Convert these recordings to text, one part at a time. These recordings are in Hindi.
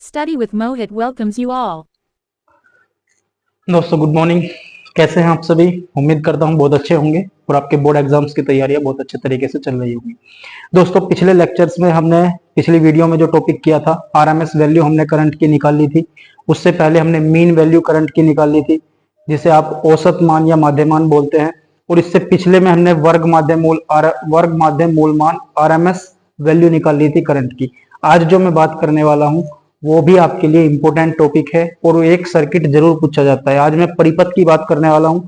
Study with Mohit welcomes you all. दोस्तों गुड मॉर्निंग। कैसे हैं आप सभी? उम्मीद करता हूं बहुत अच्छे होंगे और आपके बोर्ड एग्जाम्स की तैयारियां बहुत अच्छे तरीके से चल रही होंगी। दोस्तों पिछले लेक्चर्स में हमने पिछली वीडियो में जो टॉपिक किया था आरएमएस वैल्यू हमने करंट की निकाल ली थी। उससे पहले हमने मीन वैल्यू करंट की निकाल ली थी, जिसे आप औसत मान या माध्यमान बोलते हैं। और इससे पिछले में हमने वर्ग माध्य मूल मान आरएमएस वैल्यू निकाल ली थी करंट की। आज जो मैं बात करने वाला हूं वो भी आपके लिए इंपॉर्टेंट टॉपिक है और एक सर्किट जरूर पूछा जाता है। आज मैं परिपथ की बात करने वाला हूं।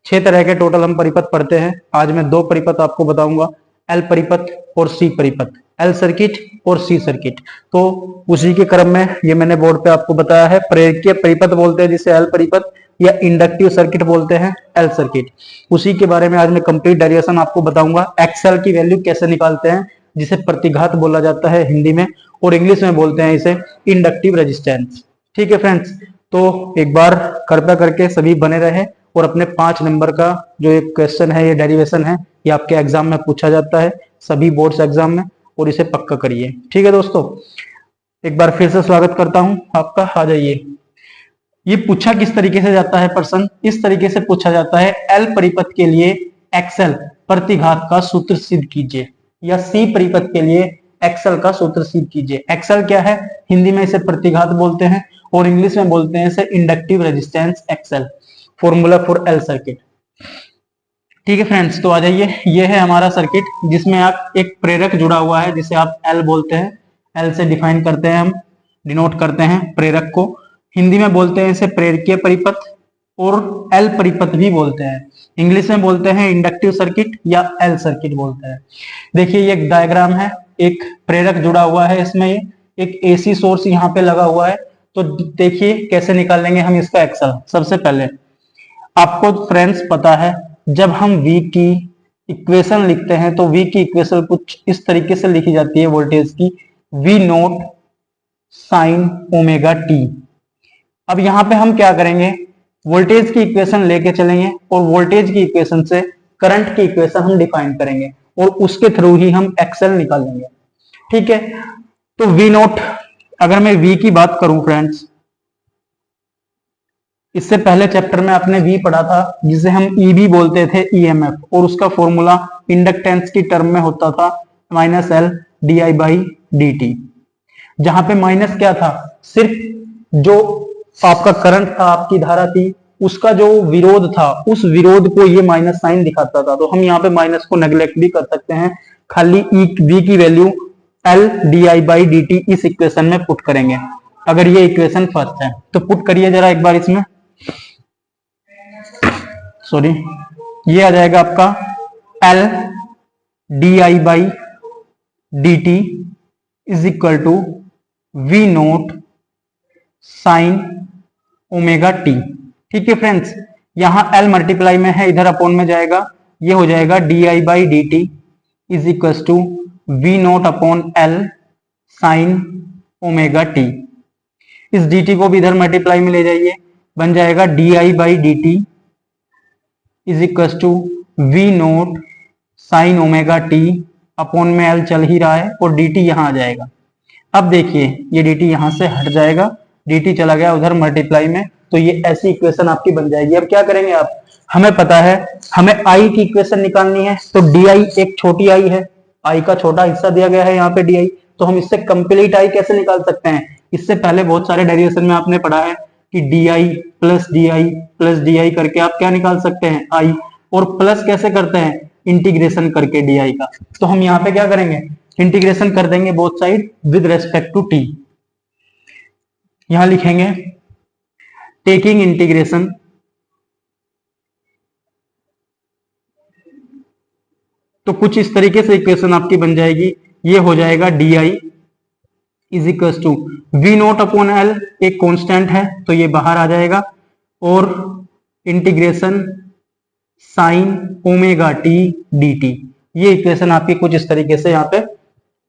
6 तरह के टोटल हम परिपथ पढ़ते हैं। आज मैं 2 परिपथ आपको बताऊंगा, एल परिपथ और सी परिपथ, एल सर्किट और सी सर्किट। तो उसी के क्रम में ये मैंने बोर्ड पे आपको बताया है। प्रेरकीय परिपथ बोलते हैं जिसे एल परिपथ, या इंडक्टिव सर्किट बोलते हैं एल सर्किट। उसी के बारे में आज मैं कंप्लीट डेरिवेशन आपको बताऊंगा। एक्सएल की वैल्यू कैसे निकालते हैं, जिसे प्रतिघात बोला जाता है हिंदी में, और इंग्लिश में बोलते हैं इसे इंडक्टिव रेजिस्टेंस। ठीक है फ्रेंड्स, तो एक बार कृपया करके सभी बने रहे और अपने 5 नंबर का जो एक क्वेश्चन है, ये डेरिवेशन है, ये आपके एग्जाम में पूछा जाता है सभी बोर्ड्स एग्जाम में, और इसे पक्का करिए। ठीक है दोस्तों, एक बार फिर से स्वागत करता हूं आपका। आ जाइए। ये पूछा किस तरीके से जाता है प्रश्न? इस तरीके से पूछा जाता है, एल परिपथ के लिए एक्सएल प्रतिघात का सूत्र सिद्ध कीजिए, या सी परिपथ के लिए एक्सएल का सूत्र सिद्ध कीजिए। एक्सएल क्या है? हिंदी में इसे प्रतिघात बोलते हैं और इंग्लिश में बोलते हैं इसे inductive resistance XL. Formula for L circuit. ठीक है फ्रेंड्स, तो आ जाइए। ये है हमारा सर्किट जिसमें आप एक प्रेरक जुड़ा हुआ है जिसे आप एल बोलते हैं। एल से डिफाइन करते हैं, हम डिनोट करते हैं प्रेरक को। हिंदी में बोलते हैं इसे प्रेरकीय परिपथ और एल परिपथ भी बोलते हैं। इंग्लिश में बोलते हैं इंडक्टिव सर्किट या एल सर्किट बोलते हैं। देखिए ये एक डायग्राम है, एक प्रेरक जुड़ा हुआ है इसमें, एक एसी सोर्स यहाँ पे लगा हुआ है। तो देखिए कैसे निकालेंगे हम इसका एक्सएल। सबसे पहले आपको फ्रेंड्स पता है, जब हम V की इक्वेशन लिखते हैं तो V की इक्वेशन कुछ इस तरीके से लिखी जाती है वोल्टेज की, V nought sine omega T. अब यहाँ पे हम क्या करेंगे, वोल्टेज की इक्वेशन लेके चलेंगे और वोल्टेज की इक्वेशन से करंट की इक्वेशन हम डिफाइन करेंगे और उसके थ्रू ही हम एक्सएल निकालेंगे। ठीक है, तो V नोट, अगर मैं V की बात करूं फ्रेंड्स, इससे पहले चैप्टर में आपने V पढ़ा था जिसे हम EB बोलते थे, EMF, और उसका फॉर्मूला इंडक्टेंस की टर्म में होता था minus L D I by D T. जहां पे माइनस क्या था, सिर्फ जो आपका करंट था, आपकी धारा थी, उसका जो विरोध था, उस विरोध को ये माइनस साइन दिखाता था। तो हम यहाँ पे माइनस को नेग्लेक्ट भी कर सकते हैं, खाली V की value L D I by D T इस इक्वेशन में पुट करेंगे। अगर ये इक्वेशन फर्स्ट है तो पुट करिए जरा एक बार इसमें। सॉरी, ये आ जाएगा आपका L D I by D T is equal to V nought sine omega T. ठीक है फ्रेंड्स, यहां एल मल्टीप्लाई में है, इधर अपोन में जाएगा, ये हो जाएगा D I by D T is equal to V note upon L sine omega T. इस डी टी को भी इधर मल्टीप्लाई में ले जाइए, बन जाएगा D I by D T is equal to V nought sine omega T, upon में एल चल ही रहा है और डी टी यहां आ जाएगा। अब देखिए ये डी टी यहां से हट जाएगा, डी टी चला गया उधर मल्टीप्लाई में, तो ये ऐसी इक्वेशन आपकी बन जाएगी। अब क्या करेंगे आप, हमें पता है हमें आई की इक्वेशन निकालनी है, तो डी आई एक छोटी आई है, आई का छोटा हिस्सा दिया गया है यहाँ पे डी आई, तो हम इससे कंप्लीट आई कैसे निकाल सकते हैं? इससे पहले बहुत सारे डेरिवेशन में आपने पढ़ा है कि D I plus D I plus D I करके आप क्या निकाल सकते हैं, आई, और प्लस कैसे करते हैं, इंटीग्रेशन करके डी आई का। तो हम यहाँ पे क्या करेंगे, इंटीग्रेशन कर देंगे both side with respect to T. यहां लिखेंगे टेकिंग इंटीग्रेशन तो कुछ इस तरीके से इक्वेशन आपकी बन जाएगी। ये हो जाएगा D I is equal to V note upon L, एक कांस्टेंट है तो ये बाहर आ जाएगा, और integration sine omega T D T. ये इक्वेशन आपकी कुछ इस तरीके से यहाँ पे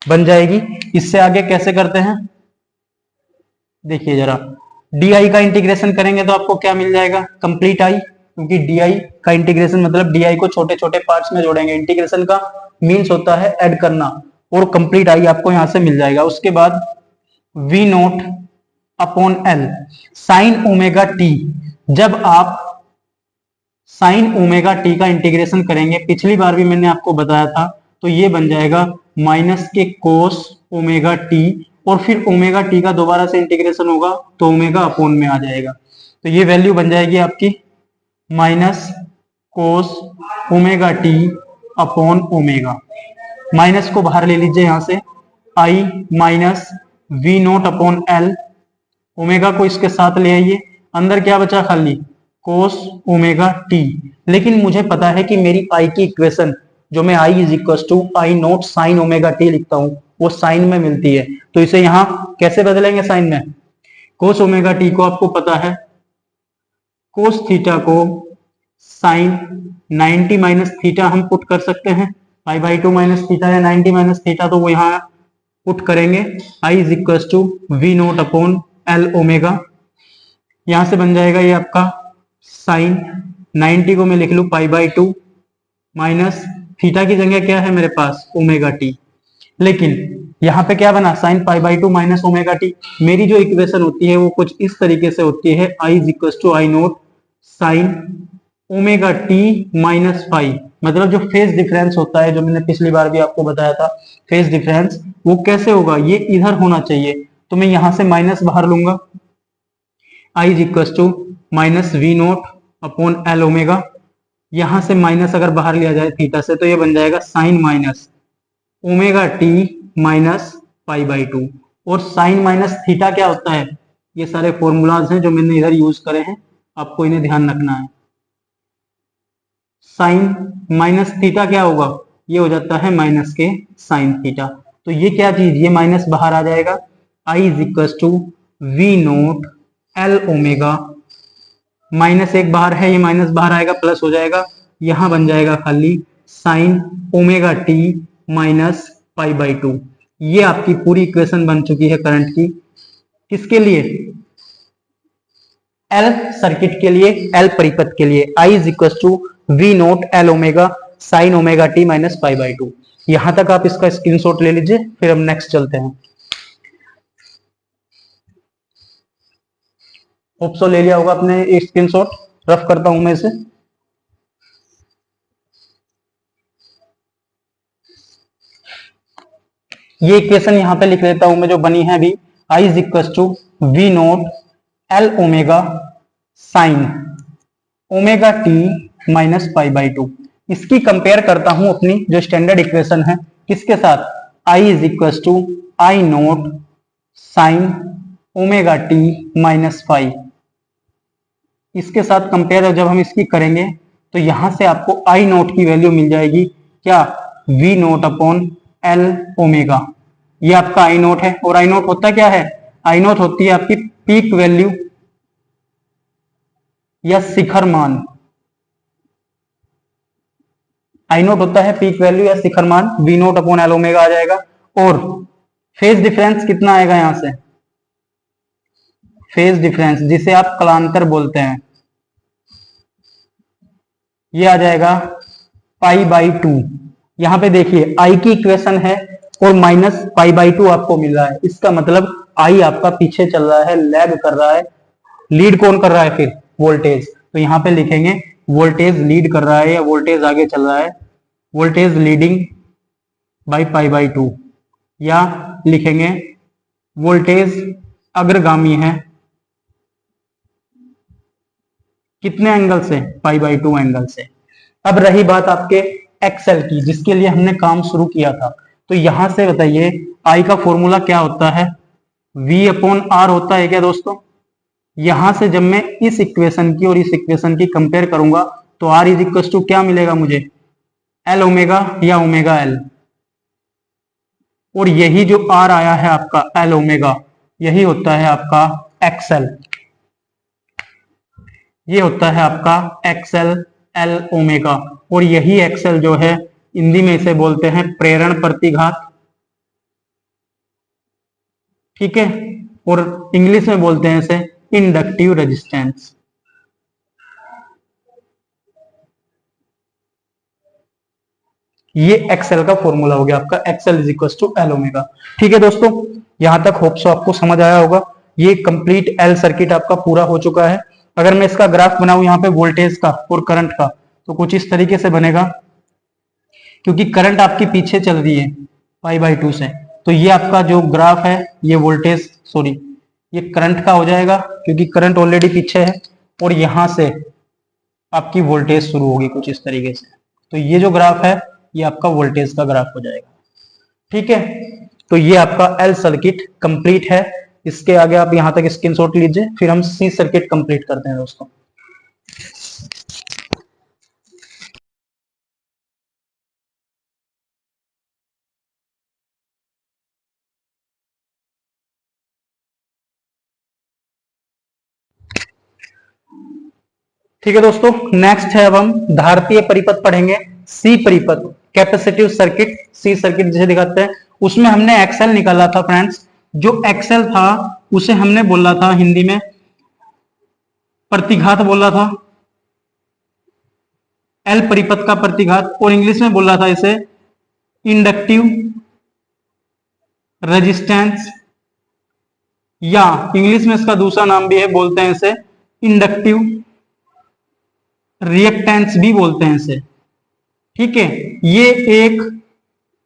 बन जाएगी। इससे आगे कैसे करते हैं, देखिए जरा, डी आई का इंटीग्रेशन करेंगे तो आपको क्या मिल जाएगा, कंप्लीट आई, क्योंकि डी आई का इंटीग्रेशन मतलब डी आई को छोटे छोटे पार्ट्स में जोड़ेंगे। इंटीग्रेशन का मीन्स होता है ऐड करना, और कंप्लीट आई आपको यहां से मिल जाएगा। उसके बाद V note upon L sine omega T. जब आप साइन ओमेगा टी का इंटीग्रेशन करेंगे, पिछली बार भी मैंने आपको बताया था, तो ये बन जाएगा माइनस के कोस ओमेगा टी, और फिर ओमेगा टी का दोबारा से इंटीग्रेशन होगा तो ओमेगा अपॉन में आ जाएगा। तो ये वैल्यू बन जाएगी आपकी minus cos omega T upon omega. Minus को बाहर ले लीजिए यहां से, I minus V note upon L, omega को इसके साथ ले आइए, अंदर क्या बचा खाली कोस ओमेगा टी। लेकिन मुझे पता है कि मेरी आई की इक्वेशन जो मैं I is equal to I naught sine omega T लिखता हूं वो साइन में मिलती है, तो इसे यहां कैसे बदलेंगे साइन में। कोस ओमेगा टी को आपको पता है, कोस थीटा को साइन 90 माइनस थीटा हम पुट कर सकते हैं, पाई बाई 2 माइनस थीटा या 90 माइनस थीटा, तो वो यहाँ पुट करेंगे I is equal to V note upon L omega. यहां से बन जाएगा ये आपका साइन 90 को मैं लिख लू पाई बाई 2 माइनस थीटा की जगह क्या है मेरे पास ओमेगा टी, लेकिन यहाँ पे क्या बना sign pi by 2 minus omega T. मेरी जो इक्वेशन होती है वो कुछ इस तरीके से होती है, I is equal to I naught sine omega T minus phi. मतलब जो फेज डिफरेंस होता है, जो मैंने पिछली बार भी आपको बताया था फेज डिफरेंस, वो कैसे होगा, ये इधर होना चाहिए, तो मैं यहां से माइनस बाहर लूंगा, I is equal to minus V note upon L omega. यहां से माइनस अगर बाहर लिया जाए थीटा से तो ये बन जाएगा sine minus omega T minus pi by 2। और साइन माइनस थीटा क्या होता है, ये सारे फॉर्मूलाज हैं जो मैंने इधर यूज करे हैं, आपको इन्हें ध्यान रखना है। साइन माइनस थीटा क्या होगा, ये हो जाता है माइनस के साइन थीटा। तो ये क्या चीज, ये माइनस बाहर आ जाएगा, I is equal to V naught L omega, minus एक बाहर है, ये माइनस बाहर आएगा प्लस हो जाएगा, यहां बन जाएगा खाली sign omega T minus pi by 2। ये आपकी पूरी इक्वेशन बन चुकी है करंट की, किसके लिए, एल सर्किट के लिए, एल परिपथ के लिए। I is equal to V naught L omega sine omega T minus pi by 2। यहां तक आप इसका स्क्रीनशॉट ले लीजिए, फिर हम नेक्स्ट चलते हैं। होप सो ले लिया होगा आपने एक स्क्रीनशॉट, रफ करता हूं मैं इसे। ये इक्वेशन यहां पे लिख लेता हूं मैं जो बनी है अभी, I is equal to V naught L omega sine omega T minus pi by 2। इसकी कंपेयर करता हूं अपनी जो स्टैंडर्ड इक्वेशन है किसके साथ, I is equal to I naught sine omega T minus five. इसके साथ कंपेयर जब हम इसकी करेंगे तो यहां से आपको आई नोट की वैल्यू मिल जाएगी क्या, V note upon L omega. ये आपका आई नोट है, और आई नोट होता क्या है, आई नोट होती है आपकी पीक वैल्यू या शिखर मान। आई नोट होता है पीक वैल्यू या शिखर मान, V note upon L omega आ जाएगा। और फेज डिफरेंस कितना आएगा यहां से, फेज डिफरेंस जिसे आप कलांतर बोलते हैं, ये आ जाएगा पाई बाई 2। यहां पे देखिए आई की इक्वेशन है और माइनस पाई बाई 2 आपको मिल रहा है, इसका मतलब आई आपका पीछे चल रहा है, लैग कर रहा है। लीड कौन कर रहा है फिर, वोल्टेज। तो यहां पे लिखेंगे वोल्टेज लीड कर रहा है या वोल्टेज आगे चल रहा है, voltage leading by pi by 2, या लिखेंगे वोल्टेज अग्रगामी है, कितने एंगल से, पाई बाई 2 एंगल से। अब रही बात आपके एक्सेल की, जिसके लिए हमने काम शुरू किया था, तो यहां से बताइए आई का फॉर्मूला क्या होता है, V अपॉन आर होता है क्या दोस्तों। यहां से जब मैं इस इक्वेशन की और इस इक्वेशन की कंपेयर करूंगा तो R इज इक्वल टू क्या मिलेगा मुझे, एल ओमेगा या ओमेगा एल। और यही जो R आया है आपका एल ओमेगा, यही होता है आपका एक्सेल, ये होता है आपका एक्सेल एल ओमेगा। और यही एक्सेल जो है हिंदी में इसे बोलते हैं प्रेरण प्रतिघात, ठीक है, और इंग्लिश में बोलते हैं इसे इंडक्टिव रेजिस्टेंस। ये एक्सेल का फॉर्मूला हो गया आपका, X L is equal to L omega. ठीक है दोस्तों, यहां तक होप सो आपको समझ आया होगा। ये कंप्लीट एल सर्किट आपका पूरा हो चुका है। अगर मैं इसका ग्राफ बनाऊं यहाँ पे वोल्टेज का और करंट का, तो कुछ इस तरीके से बनेगा, क्योंकि करंट आपकी पीछे चल रही है π/2 से, तो ये आपका जो ग्राफ है ये वोल्टेज सॉरी ये करंट का हो जाएगा, क्योंकि करंट ऑलरेडी पीछे है, और यहां से आपकी वोल्टेज शुरू होगी कुछ इस तरीके से। तो ये जो ग्राफ है ये आपका वोल्टेज का ग्राफ हो जाएगा। ठीक है, तो ये आपका एल सर्किट कंप्लीट है। इसके आगे आप यहां तक स्क्रीनशॉट लीजिए, फिर हम सी सर्किट कंप्लीट करते हैं दोस्तों। ठीक है दोस्तों, नेक्स्ट है अब हम धारतीय परिपथ पढ़ेंगे, सी परिपथ, कैपेसिटिव सर्किट, सी सर्किट जिसे दिखाते हैं। उसमें हमने एक्सएल निकाला था फ्रेंड्स। जो एक्सएल था उसे हमने बोला था हिंदी में प्रतिघात बोला था, एल परिपथ का प्रतिघात, और इंग्लिश में बोला था इसे इंडक्टिव रेजिस्टेंस, या इंग्लिश में इसका दूसरा नाम भी है, बोलते हैं इसे इंडक्टिव रिएक्टेंस भी बोलते हैं इसे। ठीक है, ये एक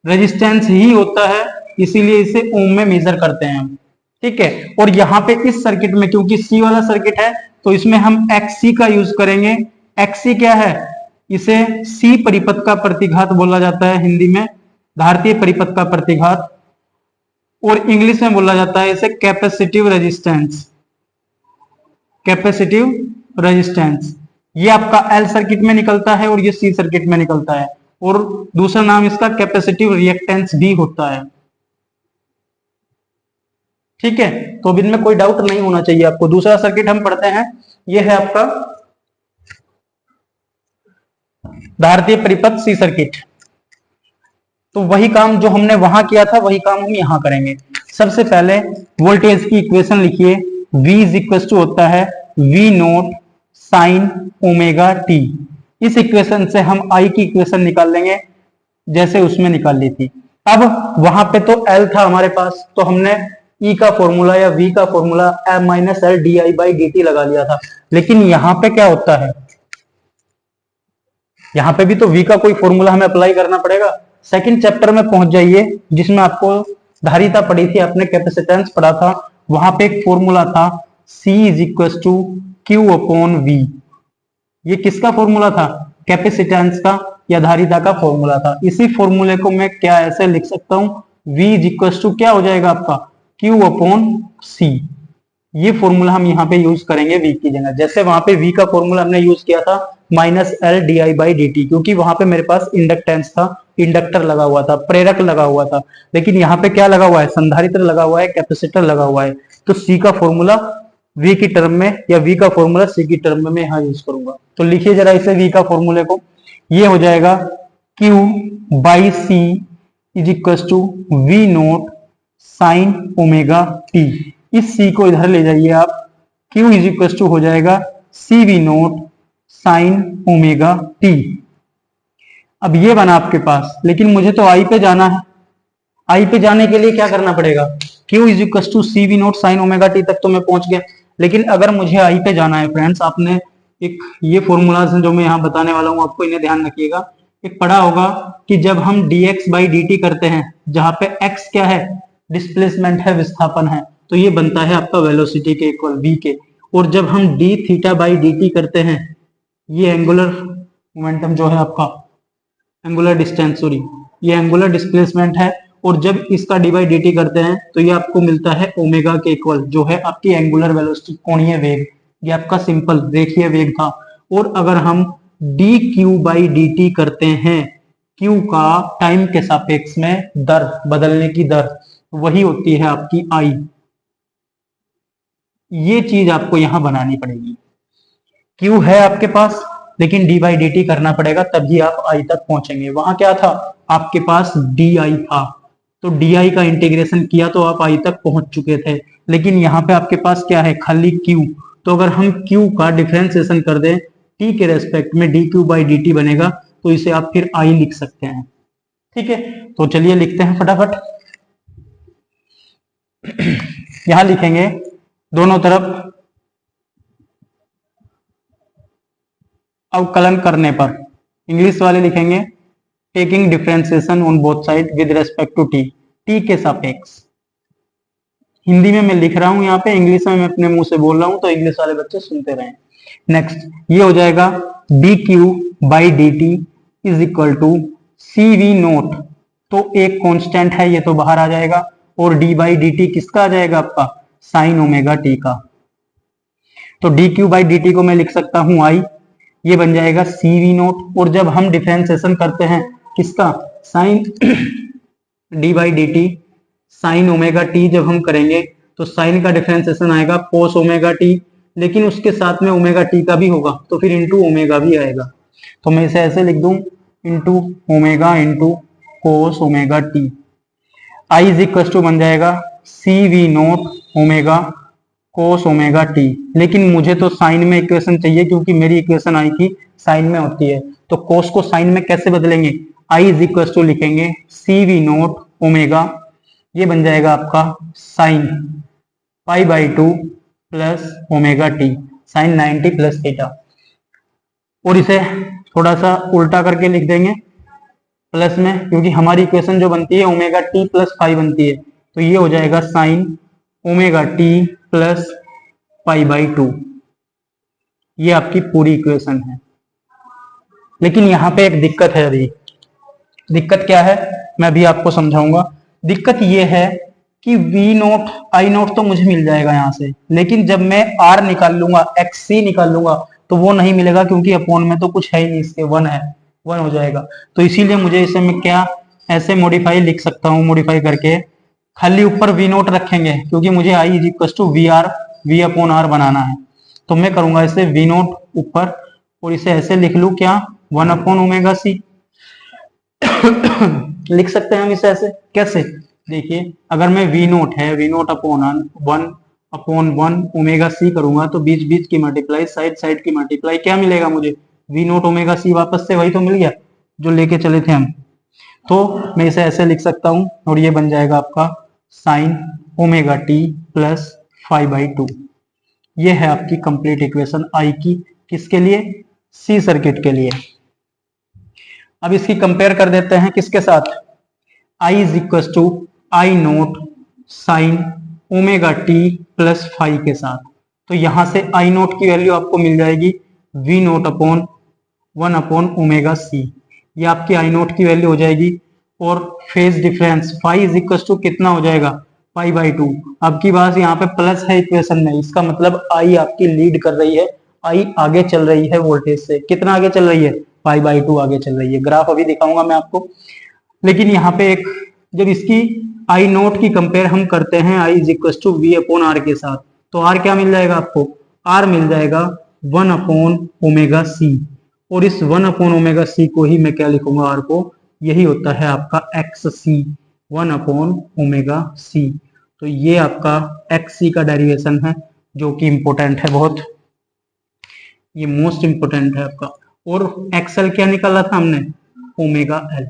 रेजिस्टेंस ही होता है, इसीलिए इसे ओम में मेजर करते हैं हम। ठीक है, और यहाँ पे इस सर्किट में क्योंकि सी वाला सर्किट है तो इसमें हम एक्ससी का यूज करेंगे। एक्ससी क्या है? इसे सी परिपथ का प्रतिघात बोला जाता है हिंदी में, भारतीय परिपथ का प्रतिघात, और इंग्लिश में बोला जाता है इसे कैपेसिटिव रेजिस्टेंस। कैपेसिटिव रेजिस्टेंस ये आपका एल सर्किट में निकलता है और ये सी सर्किट में निकलता है, और दूसरा नाम इसका कैपेसिटिव रिएक्टेंस भी होता है। ठीक है, तो अब इनमें कोई डाउट नहीं होना चाहिए आपको। दूसरा सर्किट हम पढ़ते हैं, ये है आपका भारतीय परिपथ सी सर्किट। तो वही काम जो हमने वहां किया था वही काम हम यहां करेंगे। सबसे पहले वोल्टेज की इक्वेशन लिखिए, V इज इक्वल टू होता है V nought sine omega T. इस इक्वेशन से हम I की इक्वेशन निकाल लेंगे जैसे उसमें निकाल ली थी। अब वहां पे तो L था हमारे पास, तो हमने E का फॉर्मूला या V का फॉर्मूला M-L di/dt लगा लिया था। लेकिन यहां पे क्या होता है, यहां पे भी तो V का कोई फॉर्मूला हमें अप्लाई करना पड़ेगा। सेकंड चैप्टर में पहुंच जाइए जिसमें आपको धारिता पढ़ी थी, आपने कैपेसिटेंस पढ़ा था, वहां पे एक फॉर्मूला था C is equal to Q/V। ये किसका फॉर्मूला था? कैपेसिटेंस का या धारिता का फॉर्मूला था। इसी फॉर्मूले को मैं क्या ऐसे लिख सकता हूं, V इज इक्वल टू क्या हो जाएगा आपका Q/C। ये फॉर्मूला हम यहाँ पे यूज करेंगे V की जगह। जैसे वहां पे V का फॉर्मूला हमने यूज किया था -L di/dt, क्योंकि वहां पे मेरे पास इंडक्टेंस था, इंडक्टर लगा हुआ था, प्रेरक लगा हुआ था। लेकिन यहाँ पे क्या लगा हुआ है? संधारित्र लगा हुआ है, कैपेसिटर लगा हुआ है। तो C का फॉर्मूला V की टर्म में या V का फॉर्मूला C की टर्म में मैं यहाँ यूज करूंगा। तो लिखिए जरा इसे V का फॉर्मूले को, ये हो जाएगा Q/C is equal to V nought sine omega T. इस C को इधर ले जाइए आप, Q इज इक्वल टू हो जाएगा CV nought sine omega T. अब ये बना आपके पास, लेकिन मुझे तो I पे जाना है। I पे जाने के लिए क्या करना पड़ेगा? Q is equal to CV nought sine omega T तक तो मैं पहुंच गया। लेकिन अगर मुझे I पे जाना है फ्रेंड्स, आपने एक ये फॉर्मूलाज जो मैं यहाँ बताने वाला हूँ आपको, इन्हें ध्यान रखिएगा। एक पढ़ा होगा कि जब हम dx/dt करते हैं, जहां पे x क्या है? डिस्प्लेसमेंट है, विस्थापन है, तो ये बनता है आपका वेलोसिटी के इक्वल v के। और जब हम dθ/dt करते हैं, ये एंगुलर मोमेंटम जो है आपका, एंगुलर डिस्टेंस सॉरी, ये एंगुलर डिस्प्लेसमेंट है। और जब इसका d/dt करते हैं तो ये आपको मिलता है ओमेगा के इक्वल, जो है आपकी एंगुलर वेलोसिटी, कोणीय वेग। ये आपका सिंपल रेखीय वेग था। और अगर हम dq/dt करते हैं, q का टाइम के सापेक्ष में दर, बदलने की दर, वही होती है आपकी I। ये चीज आपको यहां बनानी पड़ेगी। q है आपके पास, लेकिन d/dt करना पड़ेगा, तभी आप I तक पहुंचेंगे। वहां क्या था? आपके पास di था, तो di का इंटीग्रेशन किया तो आप I तक पहुंच चुके थे। लेकिन यहाँ पे आपके पास क्या है? खाली q। तो अगर हम q का डिफरेंशिएशन कर दें t के रेस्पेक्ट में, dq/dt बनेगा, तो इसे आप फिर I लिख सकते हैं। ठीक है, तो चलिए लिखते हैं फटाफट। यहां लिखेंगे दोनों तरफ अवकलन करने पर इंग्लिश वाले लिखेंगे taking differentiation on both side with respect to T, T के सापेक्ष। हिंदी में मैं लिख रहा हूं यहाँ पे, इंग्लिश में मैं अपने मुंह से बोल रहा हूं, तो इंग्लिश वाले बच्चे सुनते रहें। नेक्स्ट ये हो जाएगा D Q by D T is equal to C V nought, तो एक कांस्टेंट है ये तो बाहर आ जाएगा, और डी बाई डी टी किसका आ जाएगा आपका साइन ओमेगा टी का। तो D Q by D T को मैं लिख सकता हूं आई, ये बन जाएगा सी वी नोट, और जब हम डिफरेंशिएशन करते हैं किसका sine D by D T sine omega T जब हम करेंगे तो साइन का डिफरेंशिएशन आएगा कोस ओमेगा टी, लेकिन उसके साथ में ओमेगा टी का भी होगा तो फिर इंटू ओमेगा भी आएगा। तो मैं इसे ऐसे लिख दूं into omega into cos omega T, I is equal to बन जाएगा C V naught omega cos omega T. लेकिन मुझे तो साइन में इक्वेशन चाहिए क्योंकि मेरी इक्वेशन आई की साइन में होती है, तो कोस को साइन में कैसे बदलेंगे, आई इज इक्वल टू लिखेंगे सी वी नोट ओमेगा, ये बन जाएगा आपका sine pi by 2 plus omega T sine 90 plus theta, और इसे थोड़ा सा उल्टा करके लिख देंगे प्लस में, क्योंकि हमारी इक्वेशन जो बनती है ओमेगा टी प्लस पाई बनती है, तो ये हो जाएगा sign omega T plus pi by 2, ये आपकी पूरी इक्वेशन है। लेकिन यहाँ पे एक दिक्कत है, अभी दिक्कत क्या है मैं अभी आपको समझाऊंगा। दिक्कत ये है कि वी नोट आई नोट तो मुझे मिल जाएगा यहाँ से, लेकिन जब मैं आर निकाल लूंगा एक्स सी निकाल लूंगा तो वो नहीं मिलेगा, क्योंकि अपॉन में तो कुछ है ही नहीं, इसके वन है, वन हो जाएगा। तो इसीलिए मुझे इसे मैं क्या ऐसे मॉडिफाई लिख सकता हूँ, मॉडिफाई करके खाली ऊपर वी नोट रखेंगे, क्योंकि मुझे I is equal to V R V upon R बनाना है। तो मैं करूंगा इसे वी नोट ऊपर, और इसे ऐसे लिख लू क्या वन अपॉन ओमेगा सी लिख सकते हैं हम इसे ऐसे, कैसे देखिए, अगर मैं वी नोट है V note upon one omega C करूंगा तो बीच बीच की मल्टीप्लाई साइड साइड की मल्टीप्लाई, क्या मिलेगा मुझे वी नोट ओमेगा सी, वापस से वही तो मिल गया जो लेके चले थे हम। तो मैं इसे ऐसे लिख सकता हूं, और ये बन जाएगा आपका साइन ओमेगा टी प्लस 5/2। ये है आपकी कंप्लीट इक्वेशन आई की, किसके लिए, सी सर्किट के लिए। अब इसकी कंपेयर कर देते हैं किसके साथ, I is equal to I naught sine omega T plus 5 के साथ। तो यहां से आई नोट की वैल्यू आपको मिल जाएगी V note upon 1 upon omega C, ये आपकी आई नोट की वैल्यू हो जाएगी। और phase difference phi is equal to कितना हो जाएगा पाई बाई 2। अब की बात यहाँ पे प्लस है इक्वेशन में, इसका मतलब आई आपकी लीड कर रही है, आई आगे चल रही है वोल्टेज से, कितना आगे चल रही है पाई बाई 2 आगे चल रही है। ग्राफ अभी दिखाऊंगा मैं आपको। लेकिन यहाँ पे एक जब इसकी आई नोट की कंपेयर हम करते हैं I is equal to V upon R के साथ, तो आर क्या मिल जाएगा आपको, आर मिल जाएगा 1 अपॉन ओमेगा सी। और इस 1 अपॉन ओमेगा सी को ही मैं क्या लिखूंगा, आर को, यही होता है आपका एक्स सी 1 अपॉन ओमेगा सी। तो ये आपका एक्स सी का डेरिवेशन है जो कि इंपॉर्टेंट है बहुत, ये मोस्ट इंपॉर्टेंट है आपका। और एक्सएल क्या निकाला था हमने, ओमेगा एल।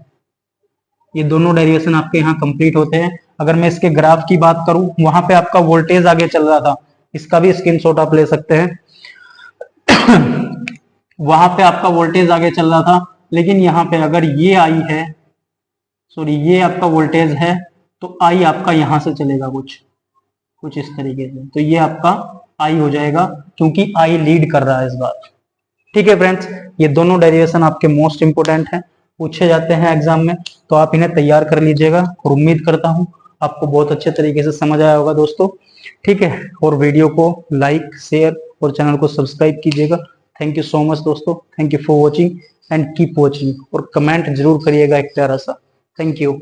ये दोनों डेरिवेशन आपके यहाँ कंप्लीट होते हैं। अगर मैं इसके ग्राफ की बात करूं, वहां पे आपका वोल्टेज आगे चल रहा था, इसका भी स्क्रीनशॉट आप ले सकते हैं वहां पे आपका वोल्टेज आगे चल रहा था, लेकिन यहाँ पे अगर ये आई है, सॉरी ये आपका वोल्टेज है, तो आई आपका यहां से चलेगा कुछ इस तरीके से, तो ये आपका आई हो जाएगा क्योंकि आई लीड कर रहा है इस बार। ठीक है फ्रेंड्स, ये दोनों डेरिवेशन आपके मोस्ट इंपोर्टेंट हैं, पूछे जाते हैं एग्जाम में, तो आप इन्हें तैयार कर लीजिएगा। और उम्मीद करता हूं आपको बहुत अच्छे तरीके से समझ आया होगा दोस्तों। ठीक है, और वीडियो को लाइक शेयर और चैनल को सब्सक्राइब कीजिएगा। थैंक यू सो मच दोस्तों, thank you for watching and keep watching. और कमेंट जरूर करिएगा एक प्यारा सा। Thank you.